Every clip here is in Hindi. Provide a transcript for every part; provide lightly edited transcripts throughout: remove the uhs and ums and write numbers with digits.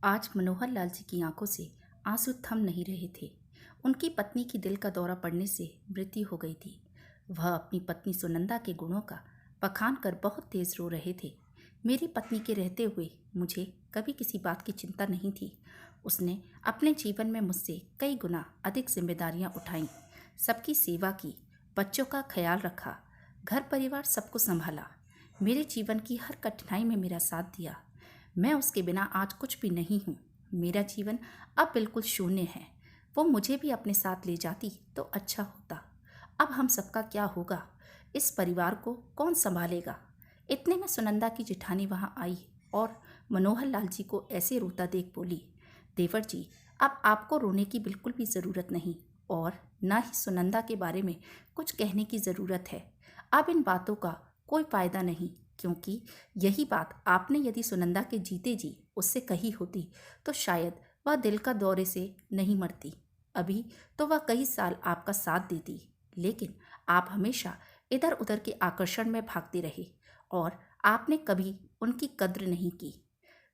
आज मनोहर लाल जी की आंखों से आंसू थम नहीं रहे थे। उनकी पत्नी की दिल का दौरा पड़ने से मृत्यु हो गई थी। वह अपनी पत्नी सुनंदा के गुणों का बखान कर बहुत तेज रो रहे थे। मेरी पत्नी के रहते हुए मुझे कभी किसी बात की चिंता नहीं थी। उसने अपने जीवन में मुझसे कई गुना अधिक जिम्मेदारियां उठाईं, सबकी सेवा की, बच्चों का ख्याल रखा, घर परिवार सबको संभाला, मेरे जीवन की हर कठिनाई में मेरा साथ दिया। मैं उसके बिना आज कुछ भी नहीं हूँ। मेरा जीवन अब बिल्कुल शून्य है। वो मुझे भी अपने साथ ले जाती तो अच्छा होता। अब हम सबका क्या होगा? इस परिवार को कौन संभालेगा? इतने में सुनंदा की जेठानी वहां आई और मनोहर लाल जी को ऐसे रोता देख बोली, देवर जी, अब आपको रोने की बिल्कुल भी ज़रूरत नहीं और न ही सुनंदा के बारे में कुछ कहने की ज़रूरत है। अब इन बातों का कोई फायदा नहीं, क्योंकि यही बात आपने यदि सुनंदा के जीते जी उससे कही होती तो शायद वह दिल का दौरे से नहीं मरती। अभी तो वह कई साल आपका साथ देती, लेकिन आप हमेशा इधर उधर के आकर्षण में भागते रहे और आपने कभी उनकी कद्र नहीं की।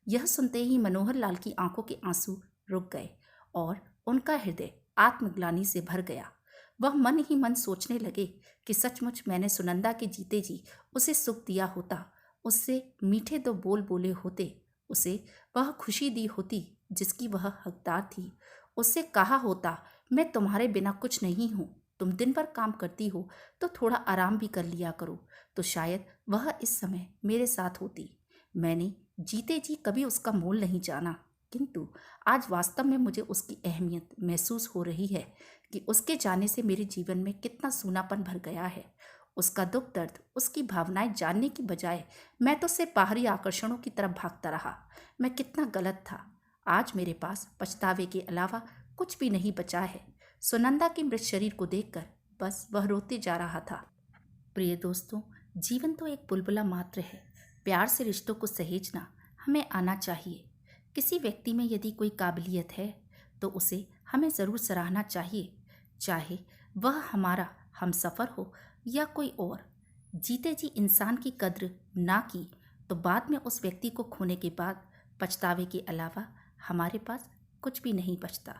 यह सुनते ही मनोहर लाल की आंखों के आंसू रुक गए और उनका हृदय आत्मग्लानि से भर गया। वह मन ही मन सोचने लगे कि सचमुच मैंने सुनंदा के जीते जी उसे सुख दिया होता, उससे मीठे दो बोल बोले होते, उसे वह खुशी दी होती जिसकी वह हकदार थी। उससे कहा होता, मैं तुम्हारे बिना कुछ नहीं हूँ, तुम दिन भर काम करती हो तो थोड़ा आराम भी कर लिया करो, तो शायद वह इस समय मेरे साथ होती। मैंने जीते जी कभी उसका मोल नहीं जाना, किंतु आज वास्तव में मुझे उसकी अहमियत महसूस हो रही है कि उसके जाने से मेरे जीवन में कितना सूनापन भर गया है। उसका दुख दर्द, उसकी भावनाएं जानने की बजाय मैं तो सिर्फ बाहरी आकर्षणों की तरफ भागता रहा। मैं कितना गलत था। आज मेरे पास पछतावे के अलावा कुछ भी नहीं बचा है। सुनंदा के मृत शरीर को देखकर बस वह रोते जा रहा था। प्रिय दोस्तों, जीवन तो एक बुलबुला मात्र है। प्यार से रिश्तों को सहेजना हमें आना चाहिए। किसी व्यक्ति में यदि कोई काबिलियत है तो उसे हमें ज़रूर सराहना चाहिए, चाहे वह हमारा हमसफ़र हो या कोई और। जीते जी इंसान की कद्र ना की तो बाद में उस व्यक्ति को खोने के बाद पछतावे के अलावा हमारे पास कुछ भी नहीं बचता।